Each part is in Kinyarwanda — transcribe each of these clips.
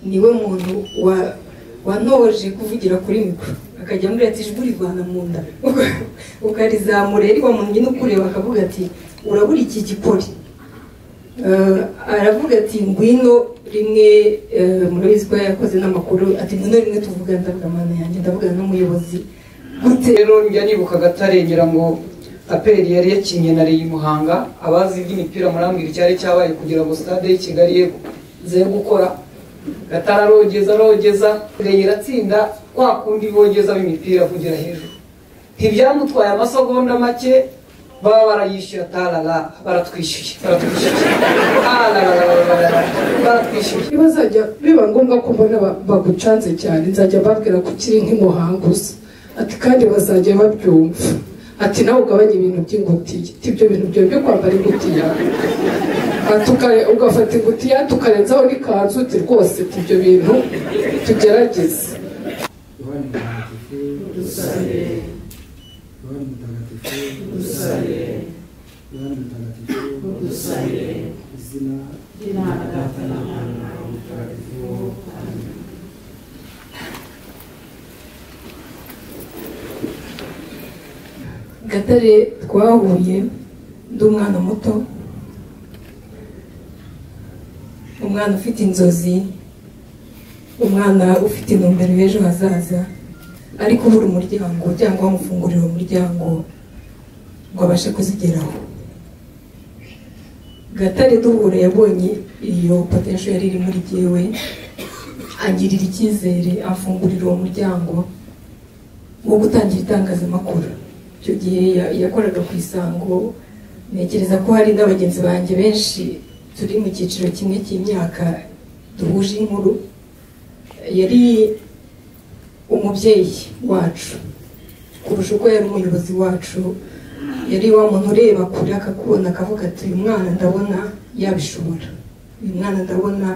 niwe muntu wanoje kuvugira kuri mikoro akajya muri ati ijwi rivana mu nda ukarizamura ariko mu nyine ukureba akavuga ati urabura iki gipori aravuga ati ngwino rimwe murabizi ko yakoze n'amakuru ati ngwino rimwe tuvuga ndavuga mana yanjye ndavuga n'umuyobozi gute rero njya nibuka Gatarengera ngo aperi yari yakinye na Reyi Muhanga abazi iby'imipira murambwira icyari cyabaye kugira ngo stade y'i Kigali ze gukora Gatararogeza Reyi iratsinda kwa kundi bogeza b'imipira kugira hejuru ntibyamutwaye amasegonda make baba barayishyura tarara baratwishyuye bazajya biba ngombwa ko mbona bagucanze cyane nzajya babwira ko ukiri nk'imuhanguzi ati kandi bazajya babyumva ati nawe ugabanya ibintu by'ingutiya ibyo bintu byawe byo kwambara ingutiya ugafata ingutiya tukarenzaho n'ikanzu uti rwose ibyo bintu tugerageze Gatare twahuye ndi umwana muto, umwana ufite inzozi, umwana ufite intumbero y'ejo hazaza, ariko ubura umuryango cyangwa wamufungurira umuryango ngo abashe kuzigeraho. Gatare duhure yabonye iyo potential yari iri muri jyewe, angirira icyizere, afungurira uwo muryango wo gutangira itangazamakuru. Icyo gihe yakoraga ku Isango, ntekereza ko hari n'abagenzi banjye benshi turi mu cyiciro kimwe cy'imyaka duhuje inkuru. Yari umubyeyi wacu kurusha uko yari umuyobozi wacu. Yari wa muntu ureba kure akakubona akavuga ati uyu mwana ndabona yabishobora, uyu mwana ndabona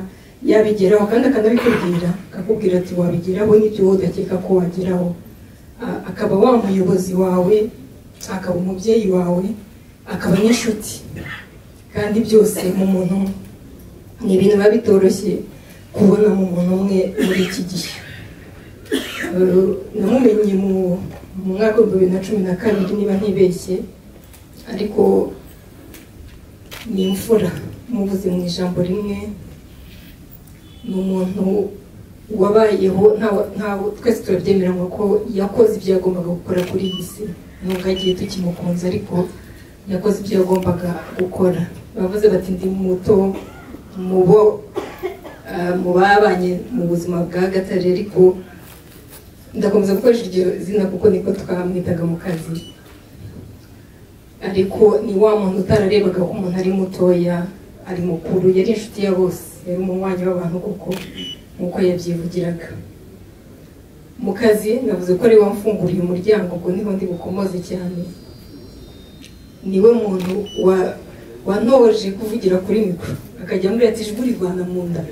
yabigeraho, kandi akanabikubwira, akakubwira ati wabigeraho n'ibyo wowe udakeka ko wageraho. Akaba wa muyobozi wawe, akaba umubyeyi wawe, akaba n'inshuti, kandi byose mu muntu umwe. Ni ibintu biba bitoroshye kubona mu muntu umwe muri iki gihe. Namumenye mu mwaka wa 2012 niba ntibeshye, ariko ni imfura muvuze mu ijambo rimwe. Ni umuntu wabayeho, ntawe twese turabyemeranywa ko yakoze ibyo yagombaga gukora kuri iyi si, nubwo agiye tukimukunze, ariko yakoze ibyo yagombaga gukora. Bavuze bati ndi muto mu babanye mu buzima bwa Gatare, ariko ndakomeza gukoresha iryo zina kuko niko twamwitaga mu kazi. Ariko ni wa muntu utararebaga ko umuntu ari mutoya ari mukuru, yari inshuti ya bose, yari umunywanyi w'abantu kuko nkuko yabyivugiraga. Mu kazi navuze ko ari wamfunguriye umuryango, ngo niho ndi bukomoze cyane. Niwe muntu wanoje kuvugira kuri mikoro akajya muri ati ijwi rivana mu nda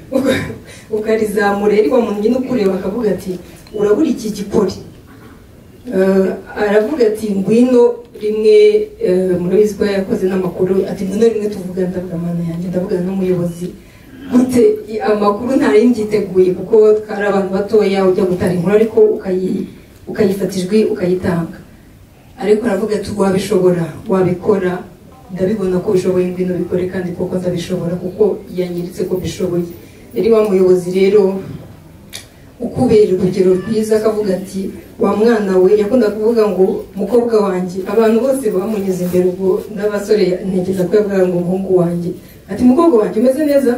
ukarizamura ariko mu nyine ukureba akavuga ati urabura iki gipori. Aravuga ati ngwino rimwe, murabizi ko yakoze n'amakuru, ati ngwino rimwe tuvuga ndavuga mana yanjye ndavuga n'umuyobozi gute amakuru ntari mbyiteguye kuko twari abantu batoya ujya gutara inkuru ariko ukayifata ijwi ukayitanga. Ariko aravuga ati wabishobora, wabikora, ndabibona ko bishoboye, ngwino bikore, kandi koko ndabishobora kuko yanyiritse ko bishoboye. Yari wa muyobozi rero ukubera urugero rwiza, akavuga ati wa mwana we, yakunda kuvuga ngo mukobwa wanjye. Abantu bose bamunyuze imbere, ubwo n'abasore ntekereza ko yavuga ngo umuhungu wanjye, ati mukobwa wanjye umeze neza,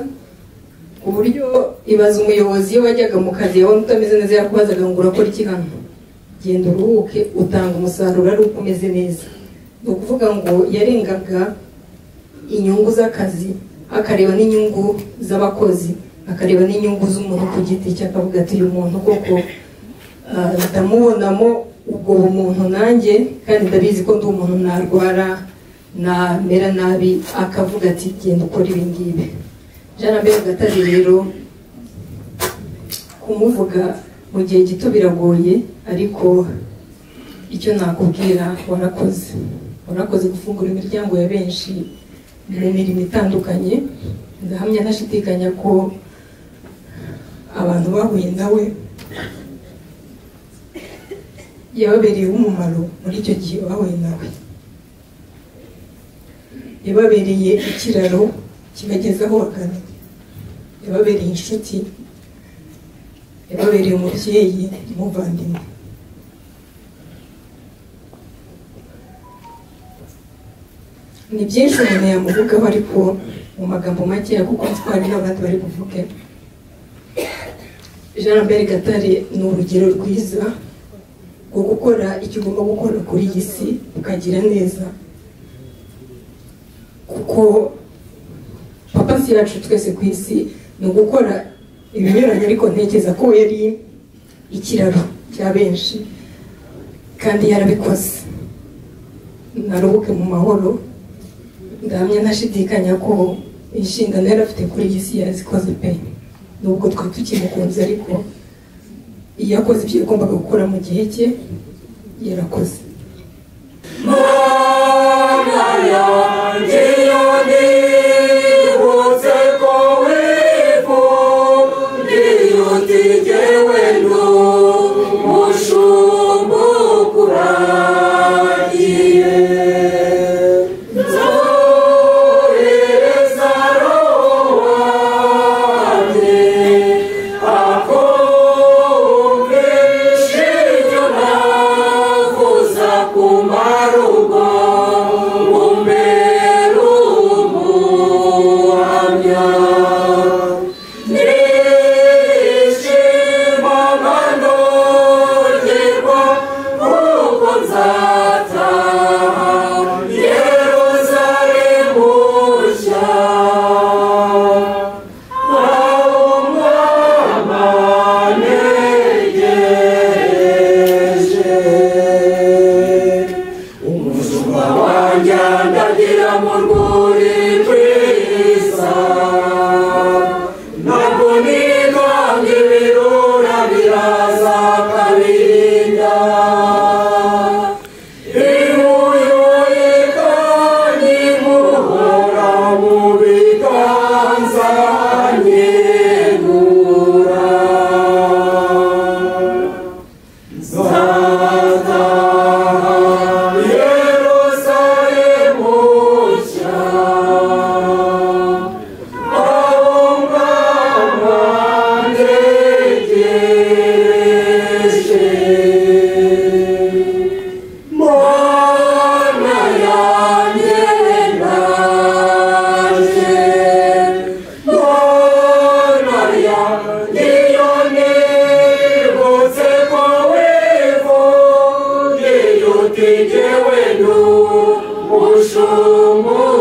ku buryo ibaza umuyobozi iyo wajyaga mu kazi yabona utameze neza yakubazaga ngo urakora iki hano, genda uruhuke utanga umusaruro ari uko umeze neza. Ni ukuvuga ngo yarengaga inyungu z'akazi akareba n'inyungu z'abakozi, akareba n'inyungu z'umuntu ku giti cye, akavuga ati uyu muntu koko ndamubonamo ubwo bumuntu nanjye, kandi ndabizi ko ndi umuntu narwara namera nabi, akavuga ati genda ukora ibi ngibi. Jean-Albert Gatare rero kumuvuga mu gihe gito biragoye, ariko icyo nakubwira, warakoze gufungura imiryango ya benshi mu mirimo itandukanye. Ndahamya ntashidikanya ko abantu bahuye nawe yababereye umumaro muri icyo gihe bahuye nawe, yababereye ikiraro kibageza aho bagana, yababereye inshuti, yababereye umubyeyi umuvandimwe. Ni byinshi umuntu yamuvugaho ariko mu magambo makeya kuko twari n'abandi bari buvuge. Jean Lambert Gatare ni urugero rwiza rwo gukora icyo ugomba gukora kuri iyi si ukagira neza, kuko papa si yacu twese ku isi ni ugukora ibinyuranye, ariko ntekereza ko yari ikiraro cya benshi kandi yarabikoze. Naruhuke mu mahoro, ndahamya ntashidikanya ko inshingano yari afite kuri iyi si yazikoze pe, nubwo twari tukimukunze ariko iyo yakoze ibyo yagombaga gukora mu gihe cye yarakoze. Mana yanjye yonibutse ko wifuza utigewe n'umushumba ukuragiye. Nzohereza Roho wanjye akumvisha ibyo navuza kumara ubwo umbera umuhamya. Nishima nkanogirwa kuko nzataha Yeruzalemu nshya, aho umwami antegereje. Umushumba wanjye andagira mu rwuri rwiza, ntabwo nikanga ibirura biraza akabirinda. Imuyuye kandi muhora mu biganza nyegura. Nzataha Yeruzalemu nshya, aho umwami antegereje. Mana yanjye ndaje, Mana yanjye yonibutse ko wivugiye utigewe n'umushumba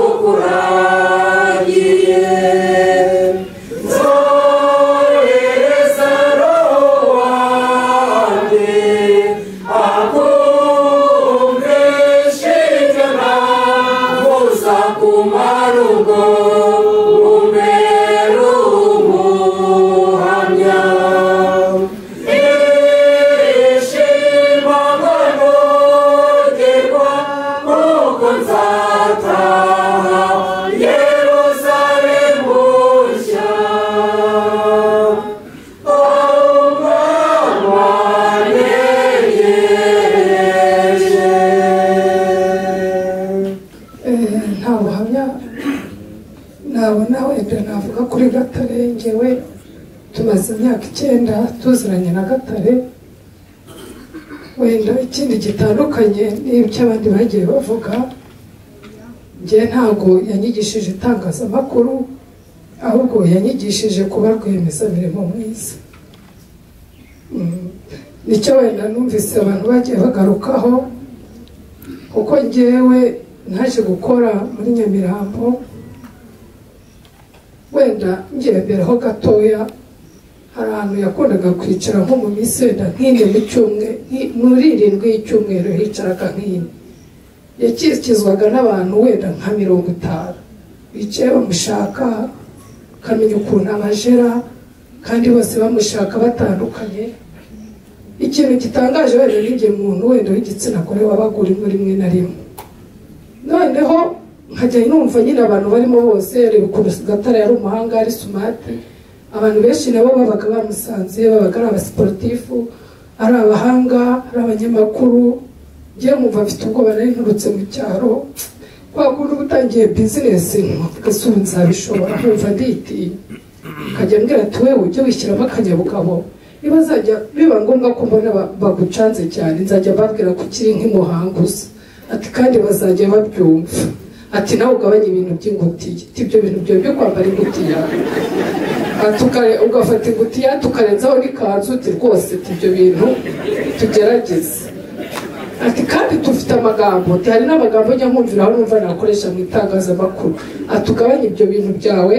ukuragiye. Nzohereza Roho wanjye akumvisha ibyo navuza kumara ubwo umbera umuhamya. Nishima nkanogirwa kuko nzataha Yeruzalemu nshya, aho umwami antegereje. nta buhamya nabona wenda navuga kuri Gatare. Ngewe tumaze imyaka 9 tuziranye na Gatare, wenda ikindi gitandukanye n'ibyo abandi bagiye bavuga, njye ntabwo yanyigishije itangazamakuru, ahubwo yanyigishije kuba rwiyemezamirimo mwiza. Nicyo wenda numvise abantu bagiye bagarukaho, kuko ngewe naje gukora muri Nyamirambo, wenda ngiye mberaho gatoya, hari ahantu yakundaga kwicara nko mu minsi wenda nk'ine mu cyumweru, muri 7 y'icyumweru hicaraga nk'ine. Yakikizwaga n'abantu wenda nka 50 bicaye bamushaka, kamenya ukuntu abajera kandi bose bamushaka batandukanye. Ikintu gitangaje wenda n'inge muntu wenda w'igitsina gore wabagura muri rimwe na rimwe, noneho nkajya numva nyine abantu barimo bose reba ukuntu Gatare yari umuhanga, ari smart, abantu benshi nabo babaga bamusanze, babaga ari abasiporutifu, ari abahanga, ari abanyamakuru. Ngiye mwumva mfite ubwoba, nari nturutse mu cyaro, kwa kundi uba utangiye bizinesi ugasubira nzabishobora, nkumva nditinya. Akajya ambwira ati wewe ujye wishyiramo akanyabugabo, niba azajya biba ngombwa ko mbona bagucanze cyane nzajya mbabwira ko ukiri nk'imuhanguza, ati kandi bazajya babyumva, ati nawe ugabanye ibintu by'ingutiya, ibyo bintu byawe byo kwambara ingutiya, ugafata ingutiya tukarenzaho n'ikanzu, uti rwose ibyo bintu tugerageze. Ati kandi tufite amagambo, ati hari n'amagambo njya nkumviraho numva nakoresha mu itangazamakuru, ati ugabanye ibyo bintu byawe,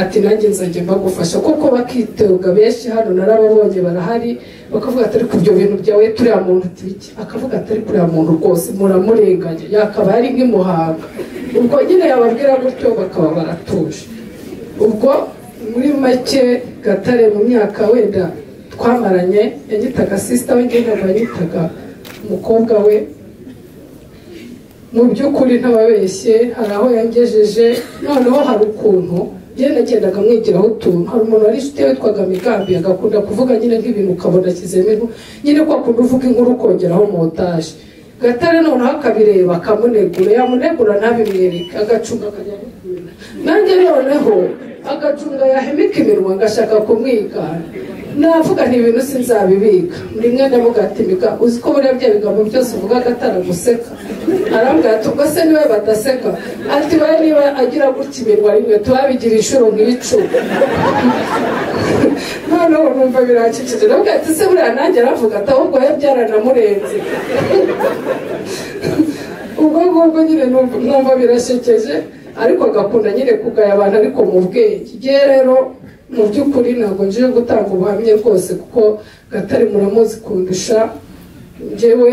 ati nanjye nzajya mbagufasha. Kuko bakitega benshi hano narababonye barahari, bakavuga ati ariko ibyo bintu byawe turiya muntu tiki, akavuga ati ariko uriya muntu rwose muramurenganya, yakaba ari nk'imuhanga. Ubwo nyine yababwira gutyo bakaba baratuje. Ubwo muri make Gatare mu myaka wenda twamaranye yanyitaga sister we, nge ntabwo yanyitaga umukobwa we. Mu by'ukuri ntababeshye, hari aho yangejeje. Noneho hari ukuntu nagendaga mwigiraho utuntu. Hari umuntu wari inshuti witwaga Migambi, agakunda kuvuga nyine nk'ibintu ukabona akizemo nyine kwa kundi uvuga inkuru ukongeraho montage. Gatare noneho akabireba akamunegura, yamunegura ntabimwereke, agacunga akajya amubwira. Nanjye noneho agacunga yahemika iminwa ngashaka kumwigana, navuga nti ibintu sinzabibika. Rimwe ndavuga ati Miga, uzi ko buriya bya bigambo byose uvuga Gatare guseka? Arambwira ati ubwo se niwe badaseka? Ati baye niba agira gutya iminwa rimwe tubabigira inshuro nk'icumi. Noneho numva birakikije, ndavuga ati se buriya nanjye aravuga ati ahubwo we byaranamurenze. Ubwo ngubwo nyine numva birashekeje, ariko agakunda nyine kugaya abantu ariko mu bwenge. Igihe rero mu by'ukuri ntabwo nje gutanga ubuhamya rwose, kuko Gatare muramuzi kundusha. Njyewe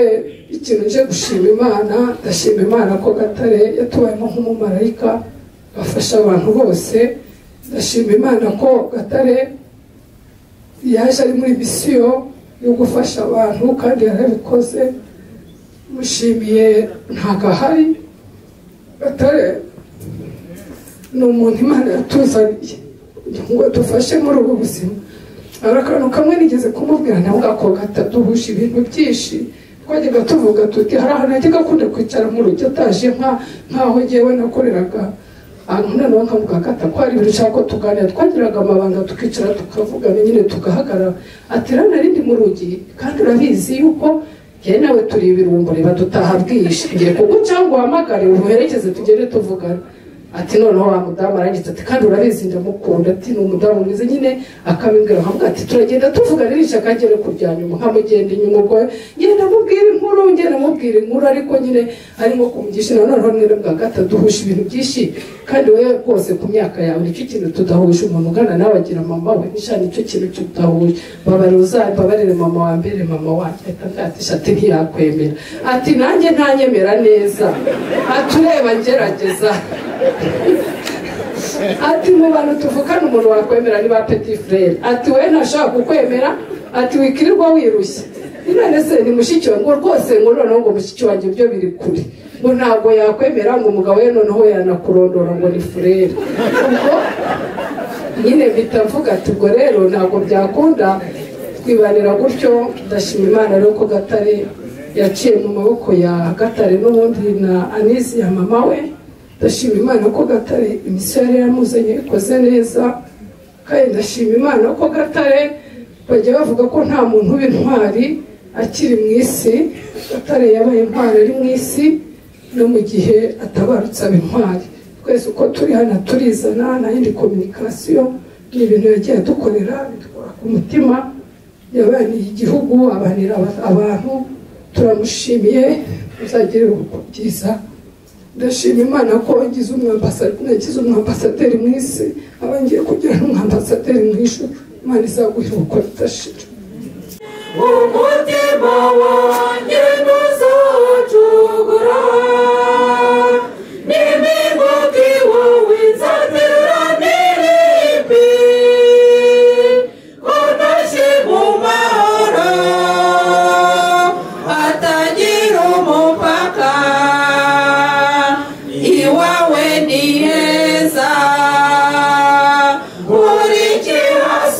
ikintu nje gushima Imana, ndashima Imana ko Gatare yatubayemo nk'umumarayika afasha abantu bose. Ndashima Imana ko Gatare yaje ari muri misiyo yo gufasha abantu kandi yarabikoze. Mushimiye ntago ahari. Gatare ni umuntu Imana yatuzaniye ngo dufashe muri ubu buzima. Hari akantu kamwe nigeze kumubwira, navuga ko duhuje ibintu byinshi. Twajyaga tuvuga tuti hari ahantu ajyaga akunda kwicara mu rugo ataje nkaho ngewe nakoreraga. Noneho nkavuga Gata ko hari ibintu ushaka ko tuganira, twagiraga amabanga tukicara tukavugana nyine tugahagarara. Ati rana rindi mu rugi kandi urabizi yuko njye nawe turi ibirumbo, reba dutaha bwije, ngiye kuguca ngo uhamagare umuherekeze tugende tuvugana. Ati noneho wa mudamu arangitse ati kandi urabizi ndamukunda, ati ni umudamu mwiza nyine. Akabimbwira nkavuga ati turagenda tuvugana risha kagere kurya nyuma, nkamugenda inyuma ubwo ngenda mubwira inkuru, ngenda mubwira inkuru, ariko nyine arimo kumugisha. Noneho mwebwe Gata duhuje ibintu byinshi, kandi wewe rwose ku myaka yawe nicyo kintu tudahuje. Umuntu ungana nawe agira mama we, nisha nicyo kintu tudahuje. Babarire mama wa mbere, mama wanjye ati ntiyakwemera. Ati nanjye ntanyemera neza, atureba ngerageza. Ati mu bantu tuvukana umuntu wakwemera ni ba petit frere. Ati we ntashaka kukwemera, ati wikirirwa wirushye. None se ni mushiki we? Ngo rwose ngo noneho ngo mushiki wanjye byo biri kuri, ngo ntabwo yakwemera ngo umugabo we noneho yanakurondora ngo ni frere. Ubwo nyine mpita mvuga ati ubwo rero ntabwo byakunda, twibanira gutyo. Ndashima Imana rero ko Gatare yaciye mu maboko ya Gatare n'ubundi na Anisi ya mama we. Ndashima Imana ko Gatare imisiyo yari yamuzanye ikoze neza, kandi ndashima Imana ko Gatare bajya bavuga ko nta muntu w'intwari akiri mu isi. Gatare yabaye intwari ari mu isi no mu gihe atabarutse aba intwari. Twese uko turi hano turizana, nta yindi kominikasiyo, ni ibintu yagiye dukorera bitwara ku mutima, yabaniye igihugu, abanira abantu. Turamushimiye, uzagire urugo byiza. Ndashima Imana ko wagize umwambasaderi mu isi, abangiye kugira n'umwambasaderi mu ijuru. Imana izaguha uko ridashira. umutima wanjye ntuzocogora, n'imigozi wowe nzaterura n'irimbi, unoshye mu mahoro atagira umupaka. Iwawe ni heza, uri ikibazo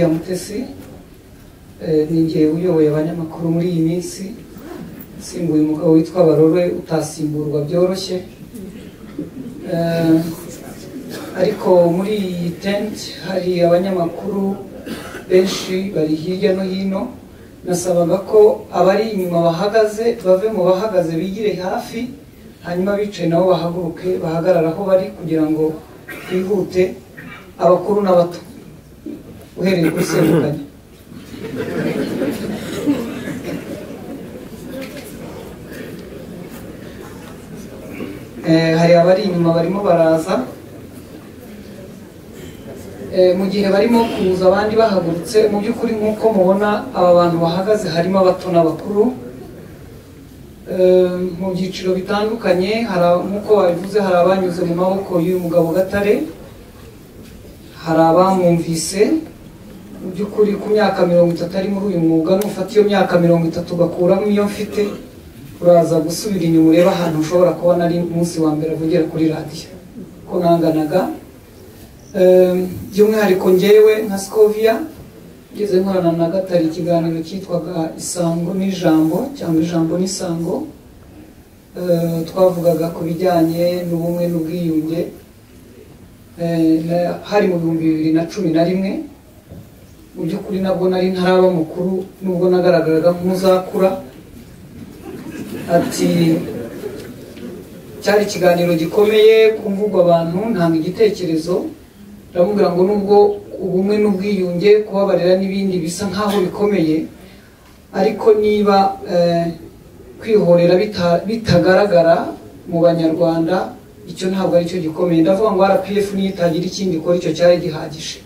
Claudia Mutesi ni njye uyoboye abanyamakuru muri iyi minsi, simbuye umugabo witwa Barore utasimburwa byoroshye. Ariko muri iyi tent hari abanyamakuru benshi bari hirya no hino. Nasabaga ko abari inyuma bahagaze bave mu bahagaze bigire hafi, hanyuma bicaye nabo bahaguruke bahagarara aho bari kugira ngo twihute, abakuru n'abato uhereye kuri Sebukanya. Hari abari inyuma barimo baraza. Mu gihe barimo kuza abandi bahagurutse, mu by'ukuri nk'uko mubona aba bantu bahagaze harimo abato n'abakuru mu byiciro bitandukanye. Nk'uko babivuze, hari abanyuze mu maboko y'uyu mugabo Gatare, hari abamwumvise. Mu by'ukuri ku myaka 30 ari muri uyu mwuga, nufata iyo myaka 30 ugakuramo iyo mfite, uraza gusubira inyuma ureba ahantu ushobora kubona ari umunsi wa mbere avugera kuri radiyo ko nanganaga. By'umwihariko njyewe nka Scovia ngeze nkorana na Gatare ikiganiro cyitwaga Isango n'Ijambo cyangwa Ijambo n'Isango. Twavugaga ku bijyanye n'ubumwe n'ubwiyunge, hari mu 2011. Mu by'ukuri nabwo nari ntaraba mukuru, nubwo nagaragaraga nk'uzakura. Ati cyari ikiganiro gikomeye kumvugwa abantu, ntanga igitekerezo ndamubwira ngo nubwo ubumwe n'ubwiyunge kubabarira n'ibindi bisa nkaho bikomeye, ariko niba kwihorera bitagaragara mu banyarwanda, icyo ntabwo ari cyo gikomeye. Ndavuga ngo RPF niyo itagira ikindi ikora, icyo cyari gihagije.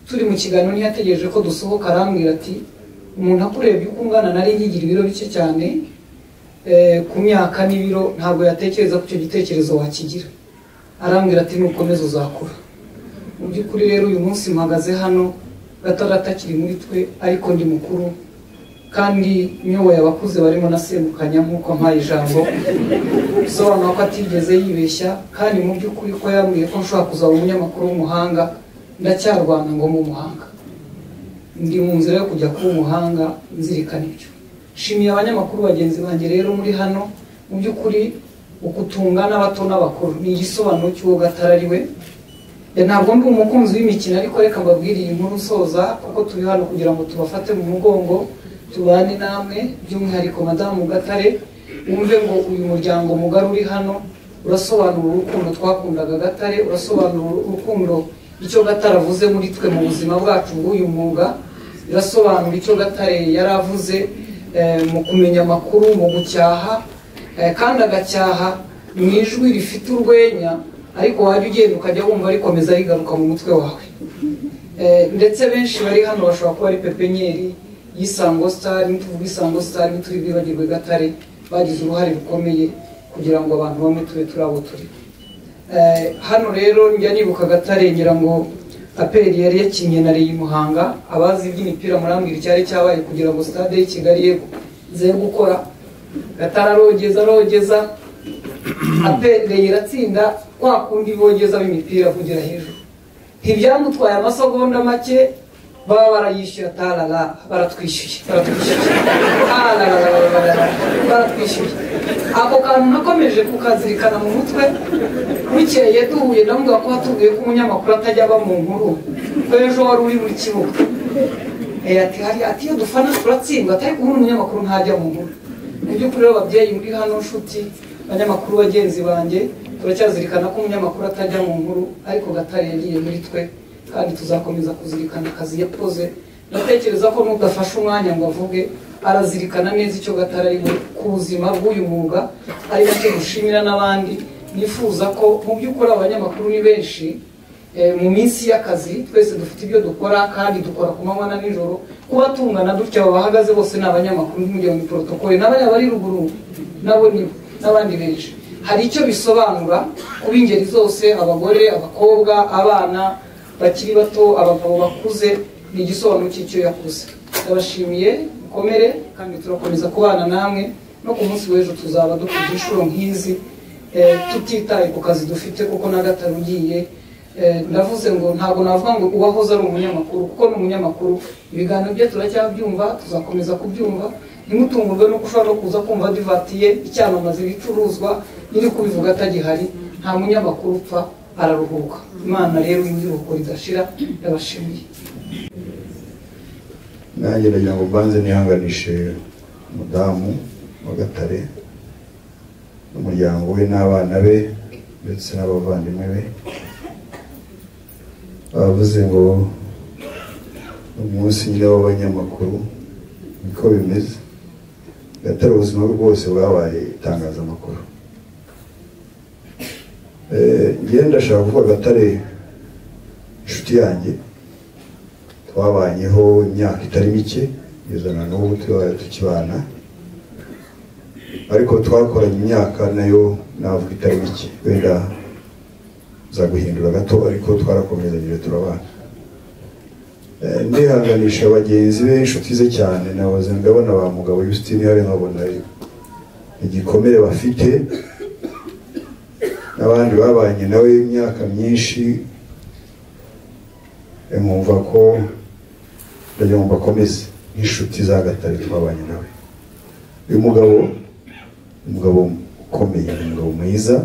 Turi mu kiganiro ntiyategereje ko dusohoka, arambwira ati umuntu akurebye uko ungana nari nkigira ibiro bike cyane ku myaka n'ibiro, ntabwo yatekereza ko icyo gitekerezo wakigira. Arambwira ati nukomeza uzakura. Mu by'ukuri rero uyu munsi mpagaze hano Gatare atakiri muri twe, ariko ndi mukuru kandi nyoboye abakuze barimo na Sebukanya nk'uko mpaye ijambo, bisobanura ko atigeze yibeshya. Kandi mu by'ukuri ko yambwiye ko nshobora kuzaba umunyamakuru w'umuhanga, ndacyarwana ngo mu muhanga. Ndi mu nzira yo kujya kuba umuhanga, nzirikana ibyo. Shimiye abanyamakuru bagenzi banjye rero muri hano. Mu by'ukuri ukutunga n'abato n'abakuru ni igisobanuro cy'uwo Gatare ari we. Ntabwo ndi umukunzi w'imikino, ariko reka mbabwire iyi nkuru nsoza, kuko turi hano kugira ngo tubafate mu mugongo, tubane namwe. By'umwihariko Madamu Gatare, wumve ngo uyu muryango mugari uri hano urasobanura urukundo twakundaga Gatare, urasobanura urukundo icyo Gatare avuze muri twe mu buzima bwacu bw'uyu mwuga, birasobanura icyo Gatare yari avuze mu kumenya amakuru, mu gucyaha, kandi agacyaha mu ijwi rifite urwenya, ariko wajya ugenda ukajya wumva rikomeza rigaruka mu mutwe wawe. Ndetse benshi bari hano bashobora kuba ari pepenyeri y'Isango Star. Nituvuga Isango Star ntituri bwibagirwe Gatare, bagize uruhare rukomeye kugira ngo abantu bamwe tube turi abo turi. Hano rero njya nibuka Gatare, ngira ngo aperi yari yakinnye na Reyo Muhanga. Abazi iby'imipira murambwira icyari cyabaye kugira ngo stade y'i Kigali ze gukora. Gatare arogeza aperi iratsinda, kwa kundi bogeza b'imipira kugera hejuru. Ntibyamutwaye amasegonda make, baba barayishyuye. Tarara, baratwishyuye. Ako kantu nakomeje kukazirikana mu mutwe. Bukeye duhuye ndamubwira ko hatubwiye ko umunyamakuru atajya aba mu nkuru, ko ejo wari uri muri kibuga. Ati iyo dufana turatsindwa, atari kubona umunyamakuru ntajya mu nkuru. Mu by'ukuri rero ababyeyi muri hano, nshuti, abanyamakuru bagenzi banjye, turacyazirikana ko umunyamakuru atajya mu nkuru, ariko Gatare yagiye muri twe, kandi tuzakomeza kuzirikana akazi yakoze. Ndatekereza ko nudafashe umwanya ngo avuge, arazirikana neza icyo Gatare ari ku buzima bw'uyu mwuga, ari nacyo dushimira n'abandi. Nifuza ko mu by'ukuri abanyamakuru ni benshi, mu minsi y'akazi twese dufite ibyo dukora, kandi dukora ku manywa na nijoro. Kuba tungana dutya bahagaze bose ni abanyamakuru, ntimujye mu protokole. N'abanya bari ruguru nabo nibo, n'abandi benshi. Hari icyo bisobanura kuba ingeri zose, abagore, abakobwa, abana bakiri bato, abagabo bakuze, ni igisobanuro cy'icyo yakuze. Ndabashimiye, mukomere, kandi turakomeza kubana namwe. No ku munsi w'ejo tuzaba dufite inshuro nk'izi, tutitaye ku kazi dufite, kuko na Gatare ugiye ndavuze ngo ntabwo navuga ngo uwahoze ari umunyamakuru kuko ni umunyamakuru ibiganiro bye turacyabyumva tuzakomeza kubyumva ntimutungurwe no gushobora kuza kumva divatiye icyamamaza ibicuruzwa nyiri kubivuga atagihari nta munyamakuru upfa araruhuka Imana rero iruhuko ridashira yabashimiye nanjye ndagira ngo mbanze nihanganishe umudamu wa Gatare n'umuryango we n'abana be ndetse n'abavandimwe be bavuze ngo umunsi nyine w'abanyamakuru niko bimeze Gatare ubuzima bwose bwabaye itangazamakuru njye ndashaka kuvuga Gatare inshuti yanjye twabanyeho imyaka itari mike kugeza n'ubu tukibana ariko twakoranye imyaka nayo navuga itari mike wenda za guhindura gato ariko twarakomezanyije turabana ndihanganisha bagenzi be inshuti ze cyane nabaze ndabona ba mugabo Justine hari nkabona igikomere bafite n'abandi babanye nawe imyaka myinshi nkumva ko ndagira ngo bakomeze nk'inshuti za Gatare twabanye nawe uyu mugabo ukomeye umugabo mwiza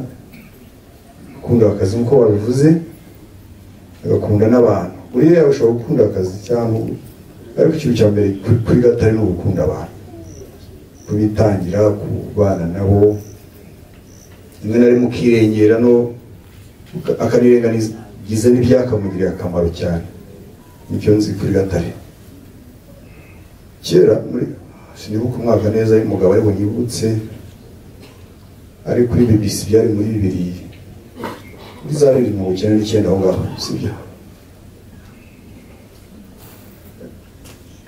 ukunda akazi nk'uko wabivuze agakunda n'abantu uriya ushobora gukunda akazi cyangwa ariko ikintu cya mbere kuri Gatare ni ugukunda abantu kubitangira kubana nabo rimwe na rimwe ukirengera no akanirenganiza n'ibyakamugirira akamaro cyane nicyo nzi kuri Gatare kera muri sinibuka umwaka neza y'umugabo ariko nyibutse ari kuri BBC byari muri 2019 aho ngaho sibyo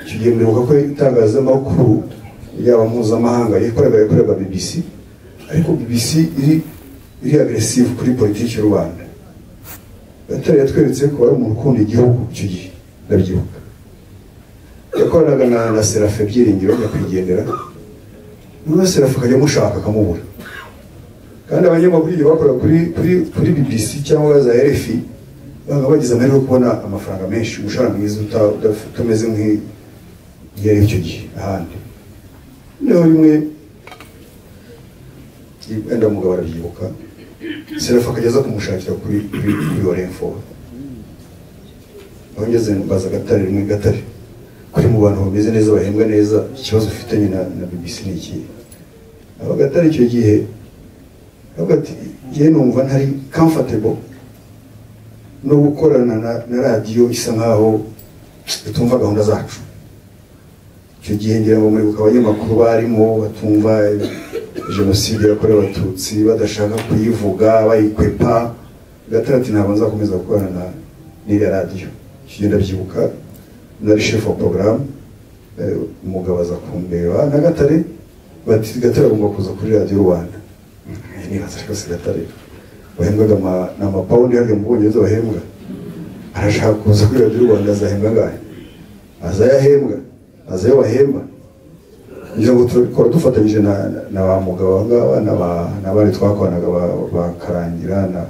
kigiye mwibuka ko itangazamakuru yaba mpuzamahanga yakoreraga BBC ariko BBC iri aggressive kuri politiki y'u Rwanda Gatare yatweretse ko ari umuntu ukunda igihugu icyo gihe ndabyibuka yakoranaga na Serafe Byiringiro nyakwigendera n'uwo Serafe akajya mushaka akamubura kandi abanyamakuru igihe bakora kuri BBC cyangwa za RFI banga bagize amahirwe yo kubona amafaranga menshi umushahara mwiza utameze nk'iyari icyo gihe ahandi niho bimwe wenda mugabo arabyibuka Serafe akageza kumushakira kuri Orenfo aho ngeze mbaza Gatare rimwe Gatare kuri mu bantu bameze neza bahembwa neza ikibazo ufitanye na BBC ni iki aba Gatare icyo gihe ati ye numva ntari comfortable no gukorana na radio isa nkaho itumva gahunda zacu icyo gihe ngira ngo muri abanyamakuru barimo batumva jenoside yakorewe abatutsi badashaka kuyivuga bayikwepa Gatare ati ntabwo nzakomeza gukorana n'iriya radio kigenda byibuka nari chef wa programme umugabo aza kumbera na Gatare bati Gatare agomba kuza kuri radio Rwanda nibaza ko Gatare bahembwaga n'amapawundi hariya mu Bwongereza bahembwa arashaka kuza kuri radio Rwanda azahembwa ngahe azayahembwa azayo bahemba ngira ngo tukora dufatanyije na ba mugabo ngaba n'abari twakoranaga bakarangira na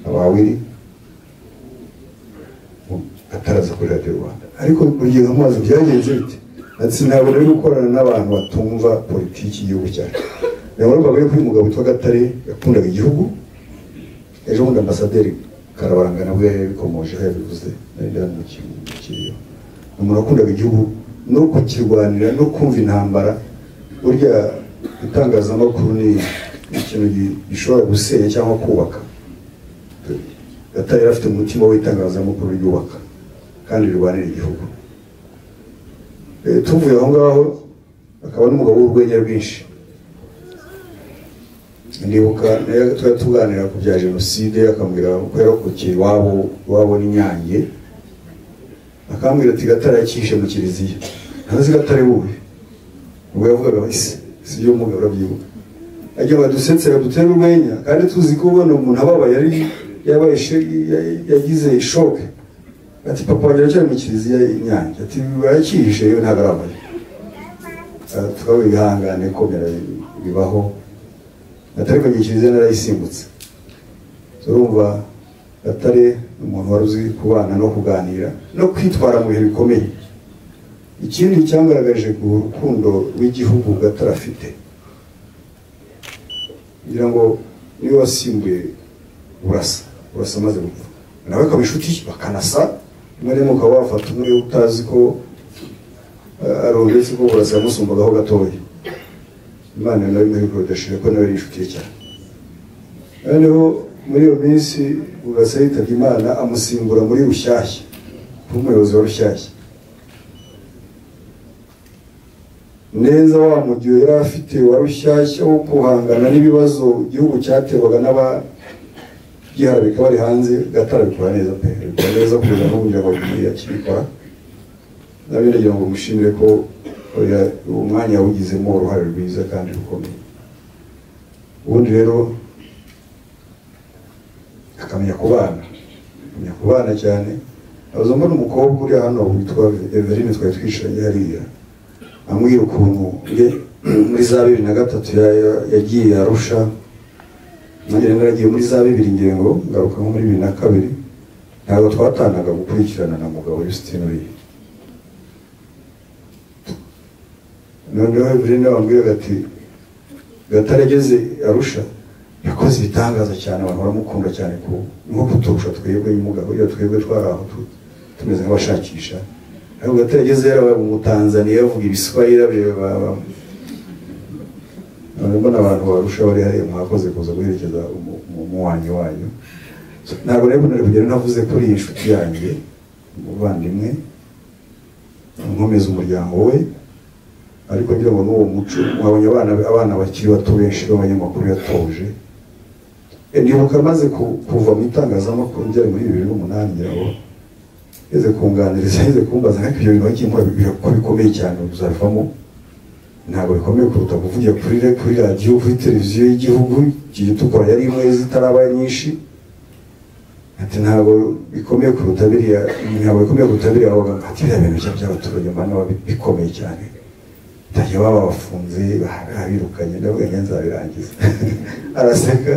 abawiri ataraza kuri radio Rwanda ariko kugira ngo amazi byagenze bite ati ntabwo rero gukorana n'abantu batumva politiki y'igihugu cyacu rero babaye kuri mugabo witwa Gatare yakundaga igihugu ejo bundi ambasaderi Karabaranga nabwo yabikomoje yabivuze n'indani mu kiriyo umuntu akundaga igihugu no kukirwanira no kumva intambara burya itangazamakuru ni ikintu gishobora gusenya cyangwa kubaka Gatare afite umutima w'itangazamakuru ryubaka kandi rirwanira igihugu tuvuye aho ngaho akaba n'umugabo w'urwenya rwinshi ndibuka twari tuganira ku bya jenoside akambwira ko yarokokeye iwabo n'Inyange akambwira ati Gatare yakishe mu kiliziya ntazi Gatare wuhe ubwo yavugaga isi si yo mugabo urabyibuka ajya badusetse badutera urwenya kandi tuzi ko ubona umuntu ababa yabaye yagize shock ati papa wanjye aracyari mu kiliziya y'Inyange ati barakishe yo ntabwo arabaye tukabihangane komera bibaho Gatare ko kiliziya narayisimbutse urumva Gatare umuntu wari uzi kubana no kuganira no kwitwara mu bihe bikomeye. Ikindi cyangaragaje ku rukundo rw'igihugu Gatare afite, kugira ngo niyo wasimbuye urasa maze gupfa nawe akaba inshuti bakanasa, rimwe rimwe ukaba wafata umwe utazi ko arondetse ko urasa yamusumbagaho gatoya. Imana nawe muri kodeshije ko nawe ari inshuti ye cyane. Noneho muri iyo minsi urasa yitabye Imana, amusimbura muri Rushyashya nk'umuyobozi wa Rushyashya. Neza wa mugihe yari afite wa Rushyashya wo guhangana n'ibibazo igihugu cyaterwaga n'abagiharabika bari hanze, Gatare bikora neza pe, bikora neza kugeza n'ubu ngira ngo yakibikora. Nawe ndagira ngo mushimire ko umwanya wawugizemo uruhare rwiza kandi rukomeye. Ubundi rero akamenya kubana cyane. Azomba n'umukobwa uri hano witwa Eveline twari twishanye hariya, amwira ukuntu muri za 2003 yagiye Arusha, nanjye naragiye muri za 2000 ngengo ngaruka nko muri 2002, ntabwo twatanaga gukurikirana na mugabo Justine uri. Noneho Eveline wambwira ati Gatare ageze Arusha yakoze ibitangaza cyane, abantu baramukunda cyane ko nko kuturusha twebwe y'umugabo, iyo twebwe twaraho tumeze nk'abashakisha. Ariko Gatare ageze yarabaye mu Tanzania yavuga ibiswahili mbona abantu barusha bari hariya mwakoze kuza guherekeza umuwanyi wanyu. Ntabwo rero nari kugera ntavuze kuri iyi nshuti yanjye umuvandimwe nkomeza umuryango we, ariko ngira ngo n'uwo muco mwabonye abana bakiri bato benshi b'abanyamakuru yatoje. Ndibuka maze kuva mu itangazamakuru ngera muri 2008 ngira ngo yeze kunganiriza, yeze kumbaza nk'ako ibyo bintu bakinkora ko bikomeye cyane uzavamo. Ntabwo bikomeye kuruta kuvugira kuri radio, kuri televiziyo y'igihugu igihe tukora yari imwe zitarabaye nyinshi. Ati ntabwo bikomeye kuruta biriya, ntabwo bikomeye kuruta biriya ati biriya bintu by'abaturage mbana bikomeye cyane. Tajya baba bafunze babirukanye ndavuga nzabirangiza. Araseka.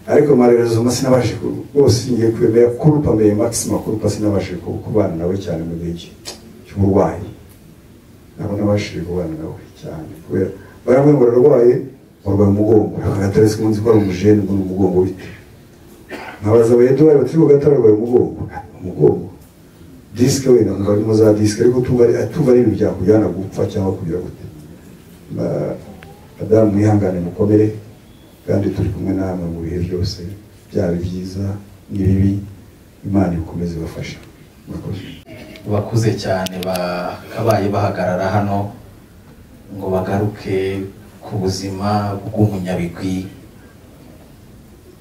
Ariko marerezo sinabashe rwose ngiye kwemera kurupameye maximum kurupa sinabashe kubana nawe cyane mu gihe cy'uburwayi. Ntabwo nabashe kubana nawe cyane kubera baramwe ngo rarwaye umugongo, agatarese kunzi ko ari umujene ngo umugongo bite. Nkabaza abayede bari batari Gatare barwaye umugongo. Disque we ntabwo ari muza disque, ariko tuva ari ibintu byakujyana gupfa cyangwa kugira gute. Adamu mwihangane mukomere, kandi turi kumwe namwe mu bihe byose, byaba byiza n'ibibi. Imana ikomeze ibafasha. Bakuze cyane bakabaye bahagarara hano ngo bagaruke ku buzima bw'umunyabigwi,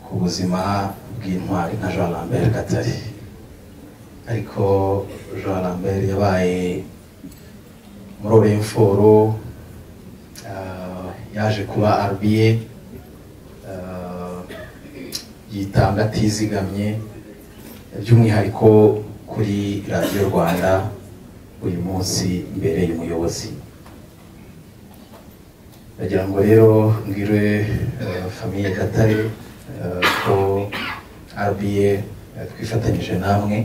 ku buzima bw'intwari nka Jean Lambert Gatare. Ariko Jean Lambert yabaye muri Orenforo, yaje kuba RBA, yitanga atizigamye, by'umwihariko kuri Radio Rwanda uyu munsi imbere y'umuyobozi. Ndagira ngo rero ngire famille Gatare ko RBA twifatanyije namwe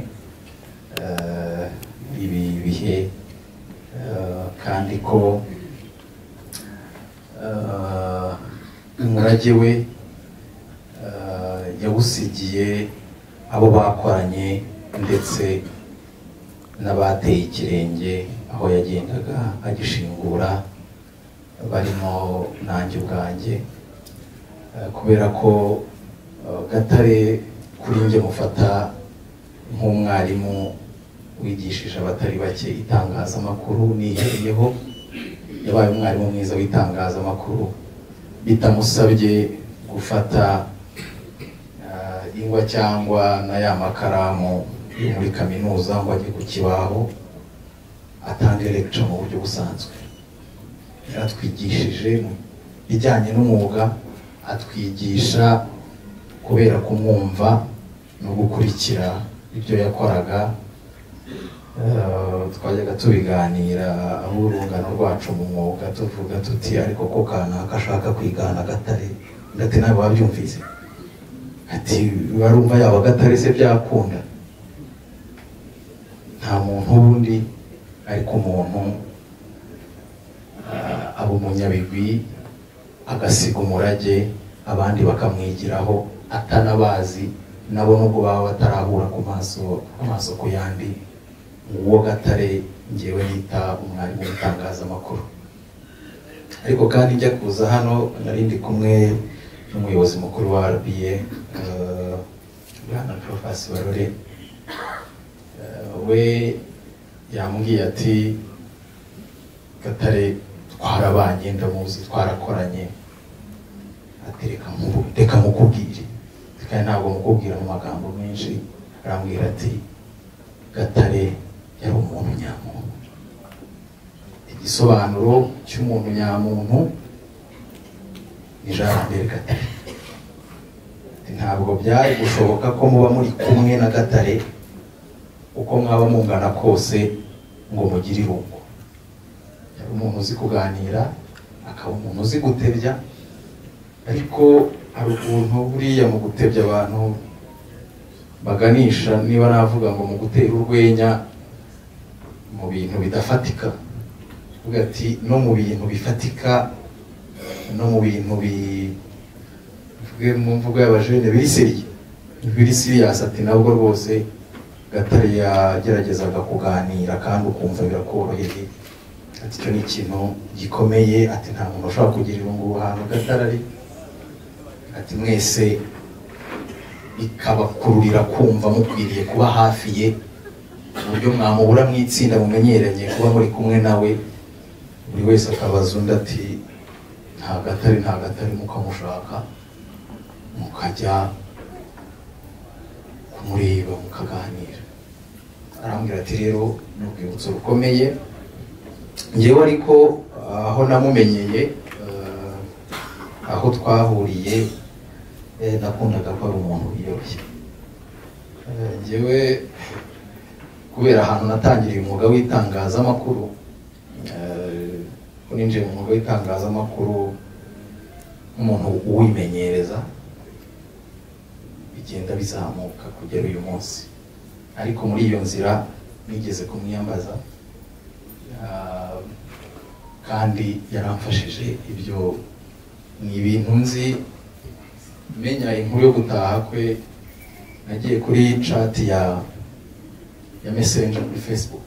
ibi bihe, kandi ko umurage we yawusigiye abo bakoranye ndetse n'abateye ikirenge aho yagendaga agishingura, barimo nanjye ubwanjye, kubera ko Gatare kuri njye mufata nk'umwarimu wigishije abatari bake itangazamakuru nihereyeho. Yabaye umwarimu mwiza w'itangazamakuru, bitamusabye gufata ingwa cyangwa na ya makaramu yo muri kaminuza ngo ajye ku kibaho atange lecture mu buryo busanzwe. Yaratwigishije bijyanye n'umwuga, atwigisha kubera kumwumva no gukurikira ibyo yakoraga. Twajyaga tubiganira aho urungano rwacu mu mwuga tuvuga tuti ariko ko kanaka ashaka kwigana Gatare, ndetse nawe wabyumvise. ati barumva yaba Gatare se byakunda. Nta muntu wundi ariko umuntu abo umunyabigwi agasiga umurage abandi bakamwigiraho atanabazi nabo nubwo baba batarahura ku maso ku yandi. Uwo Gatare ngewe nita umwarimu w'itangazamakuru. Ariko kandi njya kuza hano narindi kumwe n'umuyobozi mukuru wa RBA Bwana Professor Barore. We yambwiye ati Gatare twarabanye ndamuzi twarakoranye, reka mukubwire, kandi ntabwo mukubwira mu magambo menshi. Arambwira ati Gatare yari umuntu nyamuntu. Igisobanuro cy'umuntu nyamuntu ni Jean Lambert Gatare. Ntabwo byari gushoboka ko muba muri kumwe na Gatare uko mwaba mungana kose ngo mugire irungu. Yari umuntu uzi kuganira, akaba umuntu uzi gutebya, ariko hari ukuntu buriya mu gutebya abantu baganisha, niba navuga ngo mu gutera urwenya mu bintu bidafatika, uvuga ati no mu bintu bifatika, no mu bintu bivuge mu mvugo y'abajene biri serious, ati nabwo rwose Gatare yageragezaga kuganira kandi ukumva birakoroheye. Ati cyo ni ikintu gikomeye, ati nta muntu ushobora kugira irungu ahantu Gatare ari. Ati mwese ikabakururira kumva mukwiriye kuba hafi ye, uburyo mwamubura mu itsinda mumenyeranye kuba muri kumwe nawe. Buri wese akabaza undi ati nta Gatare mukamushaka mukajya kumureba mukaganira. Arambwira ati rero ni urwibutso rukomeye. Ngewe ariko aho namumenyeye, aho twahuriye, nakundaga ko ari umuntu wiyoroshye. Ngewe kubera ahantu natangiriye umwuga w'itangazamakuru, ninjiye mu mwuga w'itangazamakuru nk'umuntu uwimenyereza, bigenda bizamuka kugera uyu munsi. Ariko muri iyo nzira nigeze kumwiyambaza, kandi yaramfashije. Ibyo ni ibintu nzi. Menya inkuru yo gutaha kwe, nagiye kuri chat ya Messenger kuri Facebook.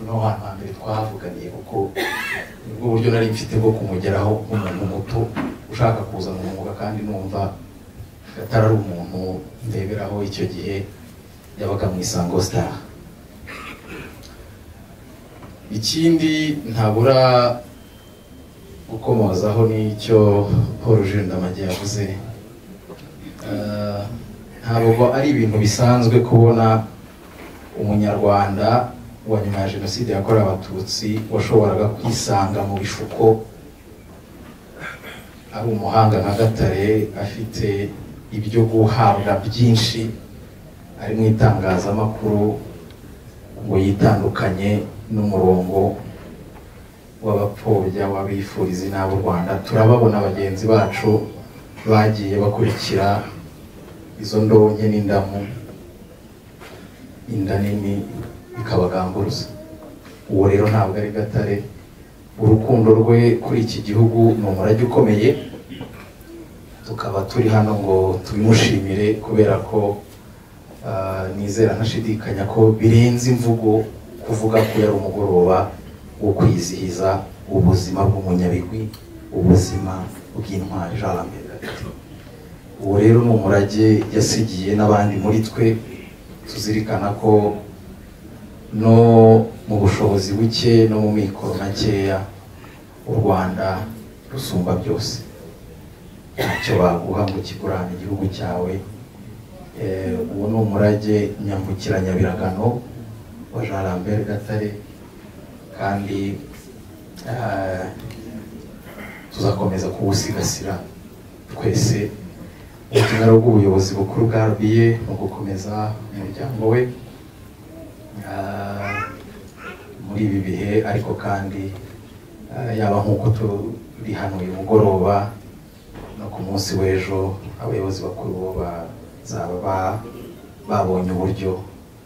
No hantu hambere twavuganiye kuko nibwo buryo nari mfite bwo kumugeraho nk'umuntu muto ushaka kuza mu mwuga, kandi numva Gatare ari umuntu ndeberaho. Icyo gihe yabaga mu Isango Star. Ikindi ntabura gukomozaho n'icyo Paul Jendamage yavuze. Ntabwo ari ibintu bisanzwe kubona umunyarwanda wa nyuma ya Jenoside yakorewe Abatutsi washoboraga kwisanga mu bishuko, ari umuhanga nka Gatare, afite ibyo guhabwa byinshi, ari mu itangazamakuru ngo yitandukanye n'umurongo w'abapfobya w'abifuriza inabo Rwanda. Turababona bagenzi bacu bagiye bakurikira izo ndonke n'indamu, inda nini bikabagamburuza. Uwo rero ntabwo ari Gatare. Urukundo rwe kuri iki gihugu ni umurage ukomeye, tukaba turi hano ngo tubimushimire, kubera ko nizera ntashidikanya ko birenze imvugo kuvuga ko yari umugoroba wo kwizihiza ubuzima bw'umunyabigwi, ubuzima bw'intwari Jean Lambert Gatare. Uwo rero ni umurage yasigiye n'abandi muri twe, tuzirikana ko no mu bushobozi buke no mu mikoro makeya u Rwanda rusumba byose. Ntacyo baguha ngo kigurane igihugu cyawe. Uwo ni umurage nyambukiranyabiragano wa Jean Lambert Gatare, kandi tuzakomeza kuwusigasira twese. Ubutumwa bw'ubuyobozi bukuru bwa RBA ni ugukomeza umuryango we muri ibi bihe, ariko kandi yaba nk'uko turi hano uyu mugoroba no ku munsi w'ejo abayobozi bakuru bo bazaba babonye uburyo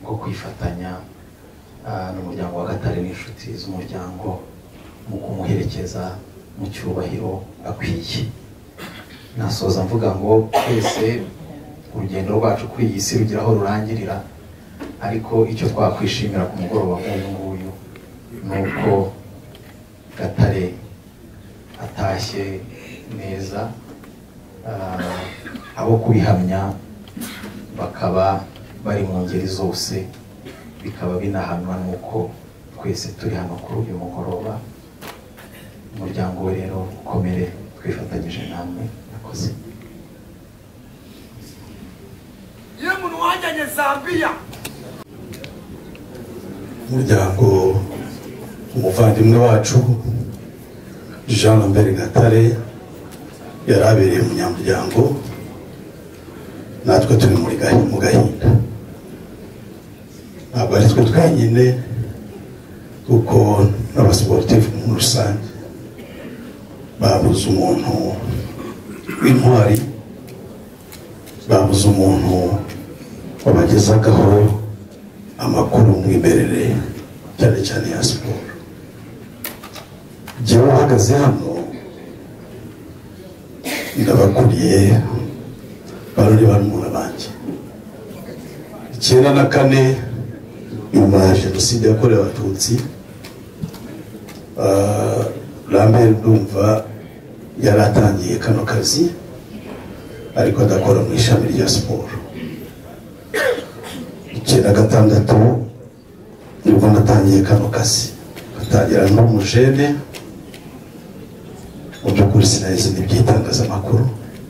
bwo kwifatanya n'umuryango wa Gatare n'inshuti z'umuryango mu kumuherekeza mu cyubahiro akwiye. Nasoza mvuga ngo twese urugendo rwacu kuri iyi si rugira aho rurangirira, ariko icyo twakwishimira ku mugoroba nk'uyu nguyu ni uko Gatare atashye neza, abo kubihamya bakaba bari mu ngeri zose, bikaba binahanwa nuko twese turi hano kuri uyu mugoroba. Umuryango we rero ukomere, twifatanyije namwe. Nakoze ye muntu wajyanye Zambia. Umuryango umuvandimwe wacu Jean Lambert Gatare yarabereye umunyamuryango, natwe turi mu gahinda. Ntabwo ari twe twenyine kuko n'abasportifu muri rusange babuze umuntu w'intwari, babuze umuntu wabagezagaho amakuru mu imbere cyane cyane ya siporo. Jyewe uhagaze hano ndabakuriye barori barumuna banjye. 1994 nyuma ya jenoside yakorewe abatutsi, Lambert ndumva yaratangiye kano kazi ariko adakora mu ishami rya siporo. 1996 nibwo natangiye kano kazi, atangira n'umujene. Mu by'ukuri sinahise n'iby'itangazamakuru,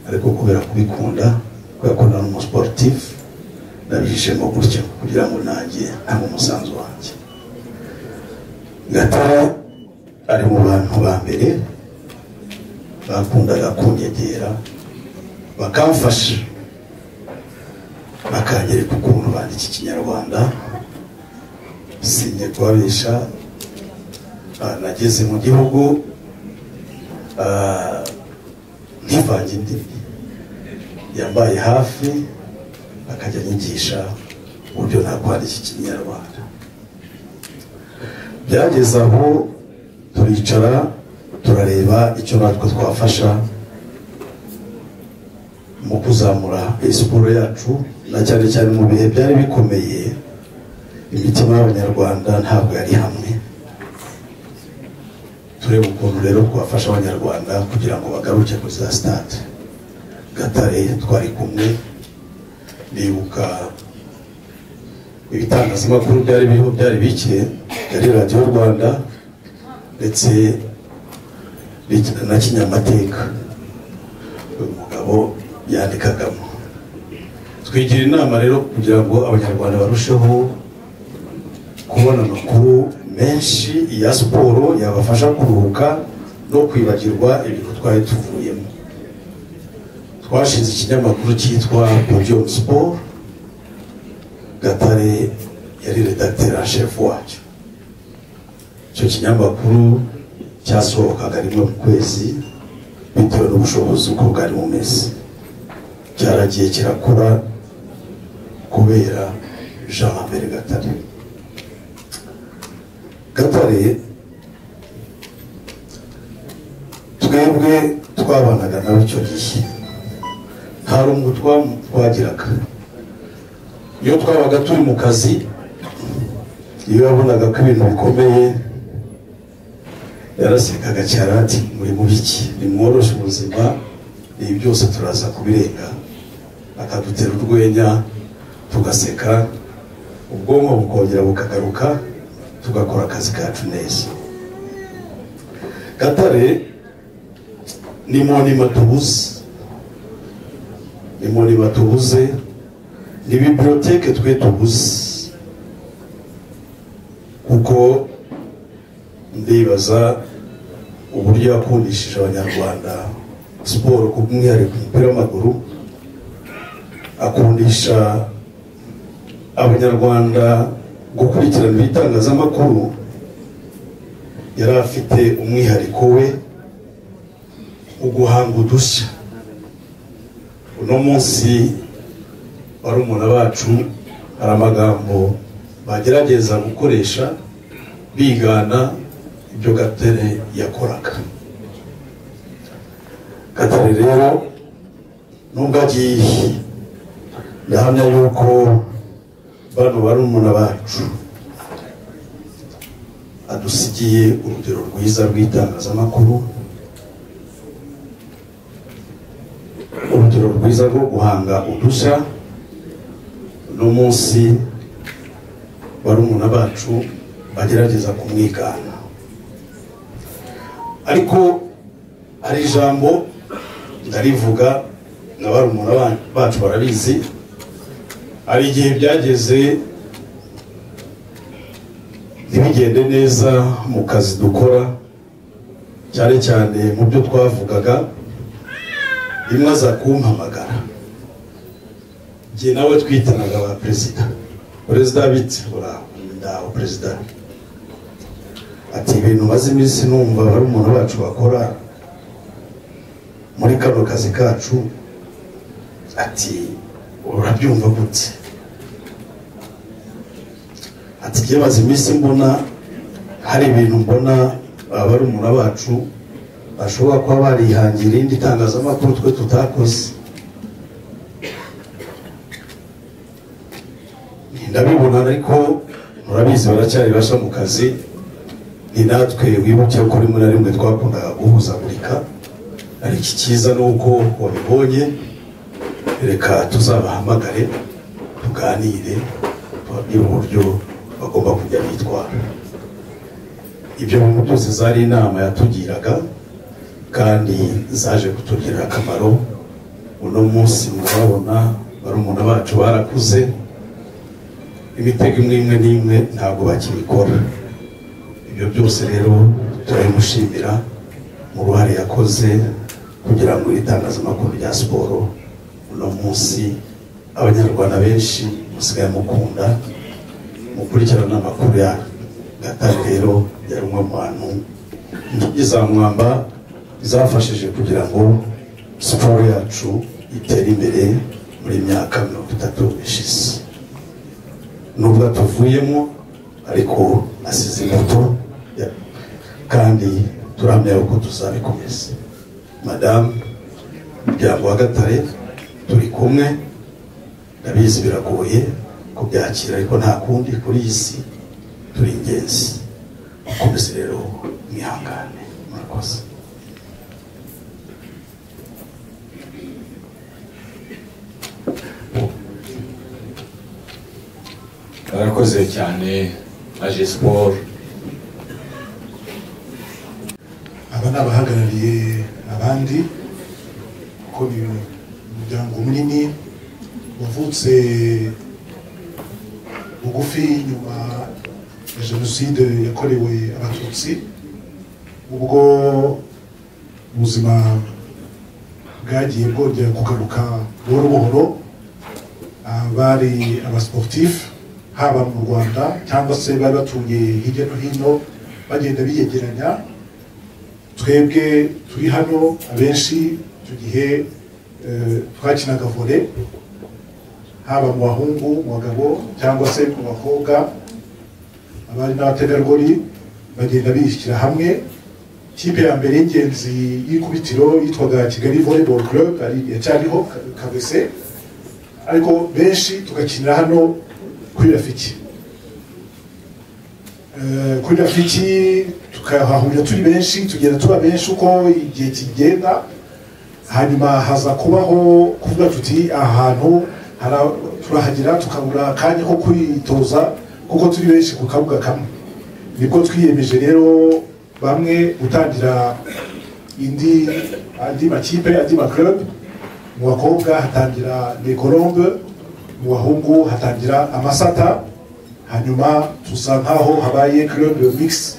ariko kubera kubikunda, kubera ko nari umusportif, nabihishemo gutya kugira ngo nanjye ntange umusanzu wanjye. Gatare ari mu bantu ba mbere bakundaga kunyegera bakamfasha, bakanyereka ukuntu bandika Ikinyarwanda. Sinye kubabesha, nageze mu gihugu ntivange indimi, yambaye hafi akajya anyigisha uburyo nakwandika Ikinyarwanda. Byageze aho turicara turareba icyo natwe twafasha mu kuzamura siporo yacu, na cyane cyane mu bihe byari bikomeye. Imitima y'Abanyarwanda ntabwo yari hamwe. Tureba ukuntu rero twafasha Abanyarwanda kugira ngo bagaruke kuri za stade. Gatare twari kumwe, nibuka ibitangazamakuru byari bike, yari Radio Rwanda ndetse na Kinyamateka. Uyu mugabo yandikagamo. Twigira inama rero kugira ngo Abanyarwanda barusheho kubona amakuru menshi ya siporo yabafasha kuruhuka no kwibagirwa ibintu twari tuvuyemo. Twashinze ikinyamakuru cyitwa Podium Sport. Gatare yari redacteur en chef wacyo. Icyo kinyamakuru cyasohokaga rimwe mu kwezi bitewe n'ubushobozi uko bwari bumeze. Cyaragiye kirakura kubera Jean Lambert Gatare. Gatare twebwe twabanaga nawe icyo gihe, hari umutwa twagiraga. Iyo twabaga turi mu kazi, iyo yabonaga ko ibintu bikomeye, yarasekaga cyane ati muri mu biki, nimworoshe ubuzima, ibi byose turaza kubirenga. Akadutera urwenya tugaseka, ubwonko bukongera bukagaruka, tugakora akazi kacu neza. Gatare ni monima tubuze, ni biblioteke twe tubuze, kuko ndibaza uburyo yakundishije Abanyarwanda siporo, ku bw'umwihariko umupira w'amaguru, akundisha Abanyarwanda gukurikirana ibitangazamakuru. Yari afite umwihariko we uguhanga udushya uno munsi barumuna bacu hari amagambo bagerageza gukoresha bigana ibyo Gatare yakoraga. Gatare rero nubwo agiye, ndahamya yuko bano barumuna bacu adusigiye urugero rwiza rw'itangazamakuru, urugero rwiza rwo guhanga udushya. No munsi barumuna bacu bagerageza kumwigana, ariko hari ijambo ndarivuga na barumuna bacu barabizi. Hari igihe byageze ntibigende neza mu kazi dukora, cyane cyane mu byo twavugaga. Rimwe aza kumpamagara, njye nawe twitanaga ba perezida biti ndaho perezida, ati ibintu maze iminsi numva barumuna bacu bakora muri kano kazi kacu, ati urabyumva gute? Ati njye maze iminsi mbona hari ibintu mbona barumuna bacu bashobora kuba barihangira irindi tangazamakuru twe tutakoze. Ndabibona, ariko murabizi baracyari basha mu kazi. Ni natwe wibuke ko rimwe na rimwe twakundaga guhuzagurika, ariko icyiza ni uko wabibonye. Reka tuzabahamagare tuganire, tubabwire uburyo bagomba kujya bitwara. Ibyo bintu byose zari inama yatugiraga kandi zaje kutugirira akamaro. Uno munsi murabona barumuna bacu barakuze, imitego imwe n'imwe ntabwo bakibikora. Ibyo byose rero turabimushimira mu ruhare yakoze kugira ngo itangazamakuru rya siporo uno munsi abanyarwanda benshi musigaye mukunda, mukurikirana amakuru ya Gatare. Rero yari umwe mu bantu izamwamba zafashije kugira ngo siporo yacu itere imbere muri myaka 30 ishize. Nubwo tuvuyemo, ariko asize imbuto kandi turamya uko tuzabikomeza. Madame umuryango wa Gatare turi kumwe, ndabizi biragoye kubyakira, ariko nta kundi kuri iyi si turi ingenzi. Mukomeze rero mwihangane, murakoze. Barakoze cyane aje sport. Aba nabahagarariye abandi ko ni umuryango munini wavutse bugufi nyuma ya jenoside yakorewe abatutsi, ubwo ubuzima bwagiye bwongera kugaruka buhoro buhoro. Bari abasportif haba mu Rwanda cyangwa se bari batuye hirya no hino bagenda biyegeranya. Twebwe turi hano abenshi tugihe twakinaga volley, haba mu bahungu, mu bagabo cyangwa se mu bakobwa, abari n'abategarugori bagenda bishyira hamwe. Kipe ya mbere y'ingenzi y'ikubitiro yitwaga Kigali Volleyball Club, ari yacyariho kabese, ariko benshi tugakinira hano kuri Rafiki. Kuri Rafiki tukahahurira turi benshi, tugenda tuba benshi uko igihe kigenda. Hanyuma haza kubaho kuvuga tuti ahantu turahagira tukabura akanya ko kwitoza kuko turi benshi ku kabuga kamwe. Nibwo twiyemeje rero bamwe gutangira andi makipe, andi maclub. Mu bakobwa hatangira Les Colombes, mu bahungu hatangira Amasata. Hanyuma tusa nkaho habaye club mix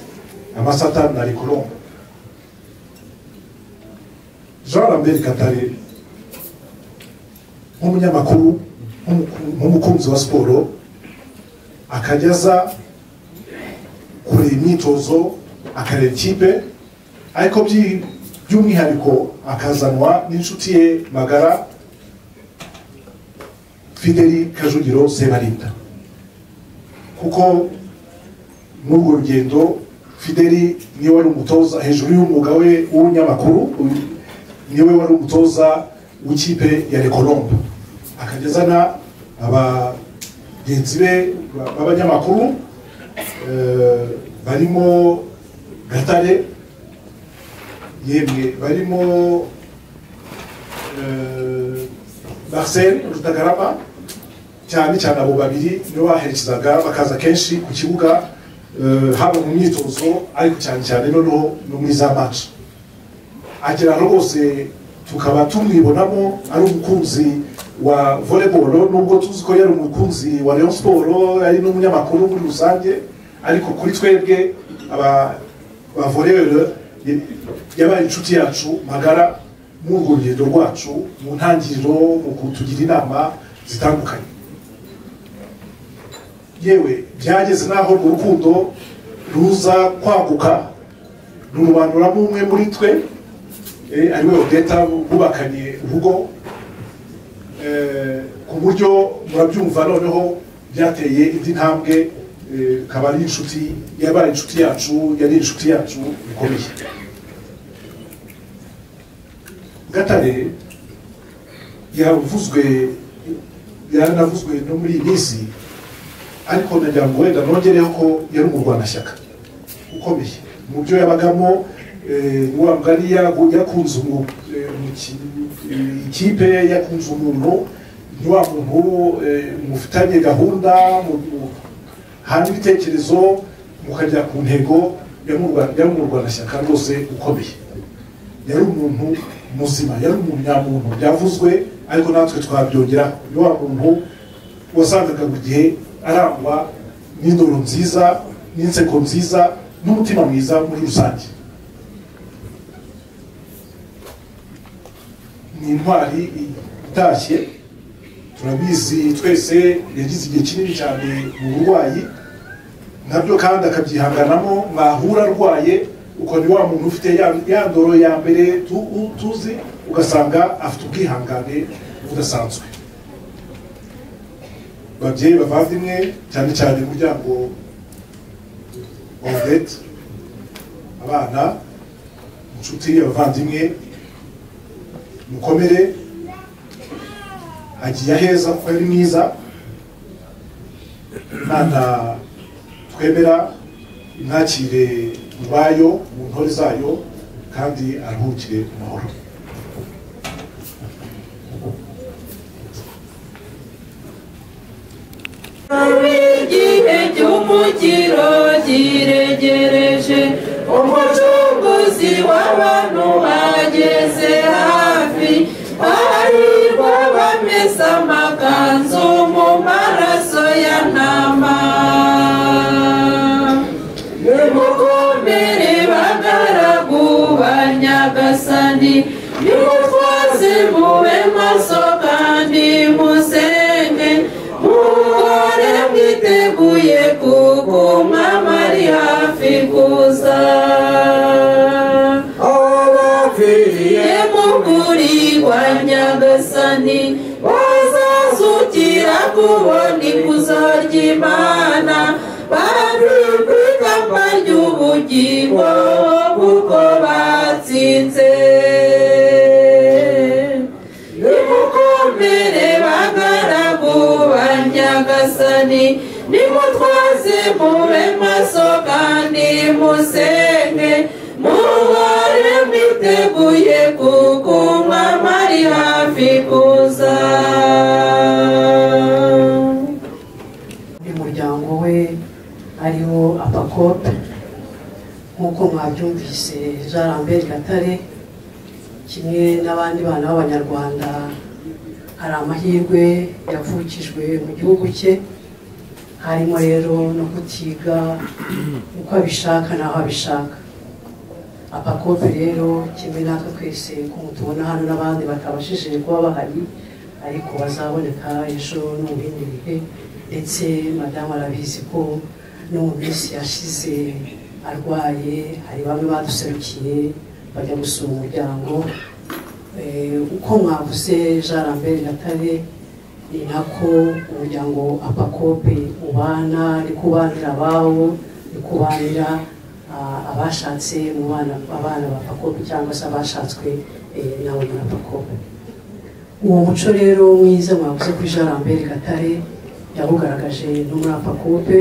Amasata na Les Colombes. Jean Lambert Gatare nk'umunyamakuru, nk'umukunzi wa siporo, akajyaza kureba imyitozo, akareba ikipe, ariko by'umwihariko akazanwa n'inshuti ye magara Fideli Kajugiro Sebarinda, kuko n'urwo rugendo Fideli niwe wari umutoza hejuru y'umwuga we w'ubunyamakuru, niwe wari umutoza w'ikipe ya Rekolombe, akagezana abagenzi be b'abanyamakuru barimo Gatare, yemwe barimo Marcel Rutagarama, cyane cyane abo babiri nibo baherekezaga bakaza kenshi ku kibuga, haba mu myitozo ariko cyane cyane noneho no muri za match. Agera rwose tukaba tumwibonamo ari umukunzi wa volleyball, nubwo tuzi ko yari umukunzi wa Rayon Sport, ari n'umunyamakuru muri rusange, ariko kuri twebwe aba volleyball yabaye inshuti yacu magara mu rugendo rwacu, mu ntangiriro, mu kutugira inama zitandukanye. Yewe byageze naho mu rukundo ruza kwaguka, rurobanuramo umwe muri twe ariwe Odeta, bubakanye urugo, ku buryo murabyumva noneho byateye indi ntambwe, kaba ari inshuti, yabaye inshuti yacu, yari inshuti yacu bikomeye. Gatare yaranavuzwe no muri iyi minsi, ariko nagira ngo wenda nongereho ko yari umurwanashyaka ukomeye mu byo yabagamo. Wangari yakunze ikipe, yakunze umuntu, ni wa muntu mufitanye gahunda, hana ibitekerezo mukajya ku ntego, yari umurwanashyaka rwose ukomeye. Yari umuntu muzima, yari umuntu nyamuntu byavuzwe, ariko natwe twabyongera, ni wa muntu wasangaga buri gihe arangwa n'indoro nziza, n'inseko nziza, n'umutima mwiza muri rusange. Ni intwari itashye, turabizi twese, yagize igihe kinini cyane mu burwayi, nabyo kandi akabyihanganamo. Mwahura arwaye, uko ni wa muntu ufite ya ndoro ya mbere tuzi, ugasanga afite ubwihangane budasanzwe. Babyeyi bavandimwe, cyane cyane umuryango wa Odette, abana, inshuti, abavandimwe, mukomere, agiye aheza kuko ari mwiza. Imana twemera imwakire mubayo, mu ntore zayo, kandi aruhukire mu mahoro. Igihe cy'umukiro kiregereje, umucunguzi w'abantu ageze hafi, hahirwa bamesa amakanzu mu maraso ya ntama. Nimukomere bagaragu ba Nyagasani, nimutwaze mube maso kandi musenge, muhore mwiteguye kuko umwami ari hafi kuza. Abapfiriye mu kuri kwa Nyagasani bazazukira kubona ikuzo ry'Imana, bambikwa ikamba ry'ubugingo kuko batsinze. Nimukomere bagaragu ba Nyagasani, nimutwaze mube maso kandi musenge, muhore mwiteguye kuko umwami ari hafi kuza. Umuryango we ariwo Apakope, nk'uko mwabyumvise, Jean Lambert Gatare kimwe n'abandi bana b'Abanyarwanda hari amahirwe yavukijwe mu gihugu cye, harimo rero no kutiga uko abishaka n'aho abishaka. Apakope rero kimwe natwe twese ko mutubona hano n'abandi batabashije kuba bahari, ariko bazaboneka ejo no mu bindi bihe, ndetse madamu arabizi ko no mu minsi yashize arwaye, hari bamwe baduserukiye bajya gusura umuryango. Uko mwavuze Jean Lambert Gatare ni nako umuryango apakope ubana, ni kubanira abawo, ni kubanira abashatse mu abana ba apakope cyangwa se abashatswe nawe muri apakope. Uwo muco rero mwiza mwavuze kuri Jean Lambert Gatare yabugaragaje no muri apakope.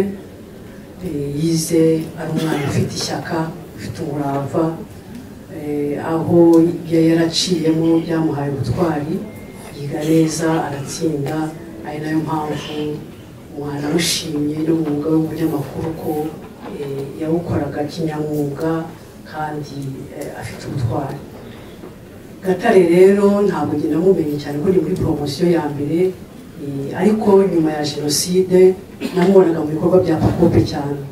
Yize ari umwana ufite ishyaka, ufite umurava, aho yaraciyemo byamuhaye ubutwari, yiga neza aratsinda, ari nayo mpamvu umwana amushimye no mu mwuga w'umunyamakuru ko yawukoraga kinyamwuga kandi afite ubutwari. Gatare rero ntabwo njye namumenye cyane ko ni muri poromosiyo ya mbere, ariko nyuma ya jenoside namubonaga mu bikorwa bya apakope cyane.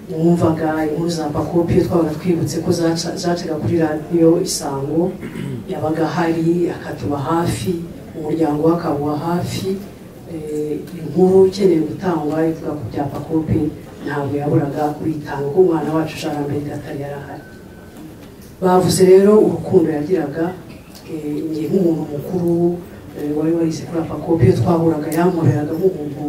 Mwumvaga inkuru za apakope twabaga twibutse ko zacaga kuri radiyo Isango, yabaga hari akatuba hafi, umuryango we akawuba hafi, inkuru ikeneye gutangwa ivuga ku bya apakope ntabwo yaburaga kuyitanga ko umwana wacu Jean Lambert Gatare yari ahari. Bavuze rero urukundo yagiraga, njye nk'umuntu mukuru wari warize kuri apakope, iyo twahuraga yankoreraga nk'umuntu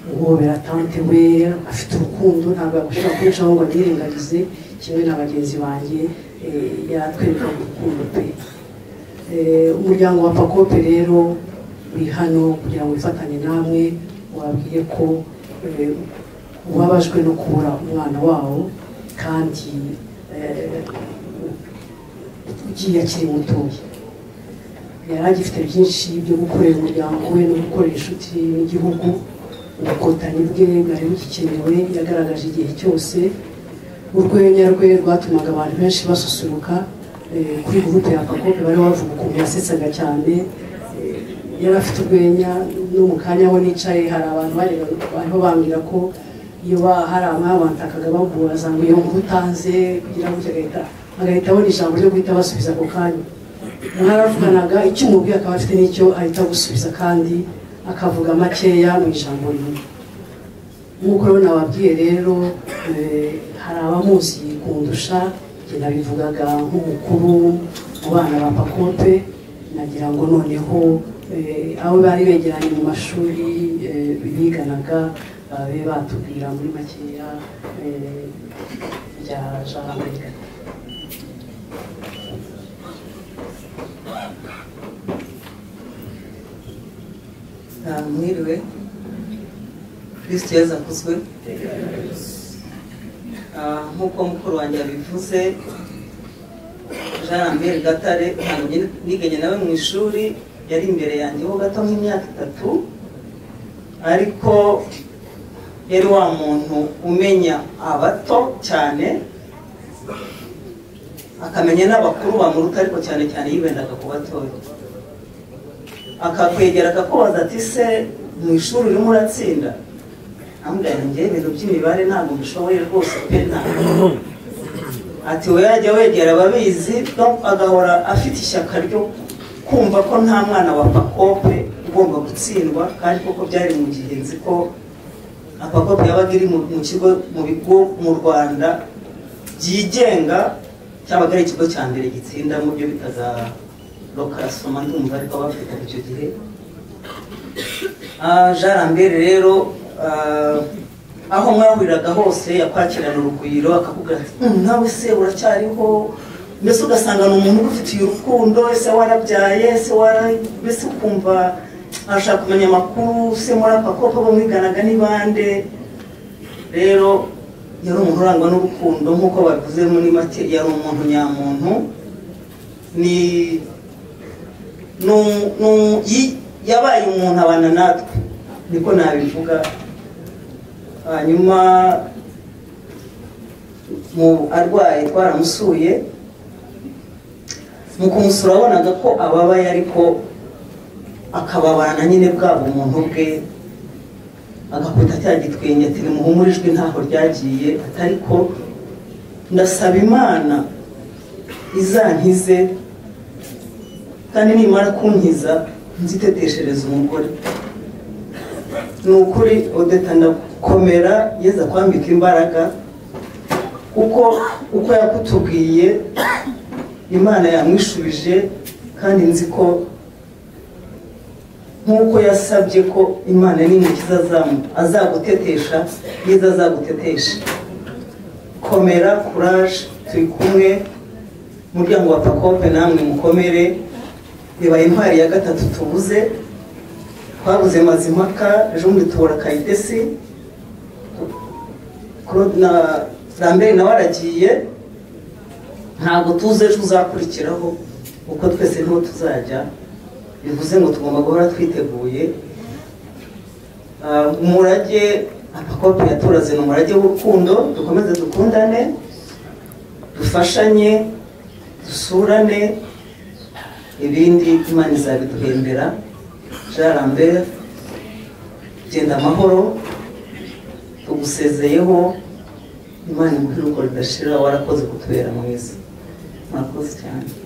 uhobera tante we, afite urukundo ntabwo yagushobora kwicaho ngo anirengagize, kimwe na bagenzi banjye yaratwereka urukundo pe. Umuryango wa apakope rero uri hano kugira ngo wifatanye namwe, wabwiye ko ubabajwe no kubura umwana wawo kandi ugiye akiri mutoya. Yari agifite byinshi byo gukorera umuryango we no gukorera inshuti n'igihugu. Ubukotanyi bwe bwari bugikenewe, yagaragaje igihe cyose. Urwenya rwe rwatumaga abantu benshi basusuruka. Kuri gurupe ya apakope bari bavuga ukuntu yasetsaga cyane, yari afite urwenya. No mu kanya aho nicaye hari abantu bariho bambwira ko iyo hari abantakaga bagubaza ngo iyo nkuru utanze kugira ngo agahita abona ijambo ryo guhita basubiza ako kanya. Mwaravuganaga icyo umubwiye akaba afite n'icyo ahita gusubiza kandi akavuga makeya mu ijambo rimwe. Nk'uko rero nababwiye rero, hari abamuzi kundusha, njye nabivugaga nk'umukuru mu bana ba apakope. Nagira ngo noneho abo bari begeranye mu mashuri biganaga babe batubwira muri makeya bya Jean Lambert Gatare. Mwiriwe, Kristo Yesu akuzwe. Nk'uko mukuru wanjye yabivuze, Jean Lambert Gatare ntabwo niganye nawe mu ishuri, yari imbere yanjye ho gato nk'imyaka 3, ariko yari wa muntu umenya abato cyane, akamenya n'abakuru bamuruta, ariko cyane cyane yibendaga ku batoya. Akakwegera akakubaza ati se mu ishuri urimo uratsinda? Ambwira njye ibintu by'imibare ntabwo mbishoboye rwose pe ntabwo. Ati we yajya wegera ababizi, agahora afite ishyaka ryo kumva ko nta mwana wa apakope ugomba gutsindwa, kandi koko byari mu gihe nzi ko apakope yabaga iri mu kigo, mu bigo mu Rwanda byigenga, cyabaga ari ikigo cya mbere gitsinda mu byo bitaga lokarasoma, ndumva ariko bafite icyo gihe. Jean Lambert rero aho mwahuriraga hose yakwakirana urugwiro, akakubwira ati nawe se uracyariho, mbese ugasanga ni umuntu ugufitiye urukundo. Ese warabyaye, ese mbese ukumva ashaka kumenya amakuru, se muri apakope bo mwiganaga ni bande? Rero yari umuntu urangwa n'urukundo, nk'uko babivuze muri make, yari umuntu nyamuntu. Yabaye umuntu abana natwe, niko nabivuga. Hanyuma mu arwaye twaramusuye, mu kumusura wabonaga ko ababaye, ariko akababana nyine bwabo umuntu bwe, agakubita cya gitwenge ati nimuhumurijwe ntaho ryagiye, ariko ndasaba Imana izankize, kandi nimara kunkiza nziteteshereza umugore. Ni ukuri Odeta ndakomera, Yesu akwambika imbaraga, uko yakutubwiye Imana yamwishubije, kandi nzi ko nk'uko yasabye ko imana n'umukiza azagutetesha n'izo azagutetesha. Komera, courage, turi kumwe. Umuryango wa Pakope namwe mukomere, bibaye intwari ya gatatu tubuze. Twabuze Mazimaka, ejo bundi tubura Kayitesi, na Lambert nawe aragiye, ntabwo tuzi ejo uzakurikiraho kuko twese niho tuzajya. Bivuze ngo tugomba guhora twiteguye. Umurage Pakope yaturaze ni umurage w'urukundo, dukomeze dukundane, dufashanye, dusurane, ibindi Imana izabiduhembera. Jean Lambert, genda amahoro, tugusezeyeho, Imana imuhe urugo ridashira, warakoze kutubera mwiza. Murakoze cyane.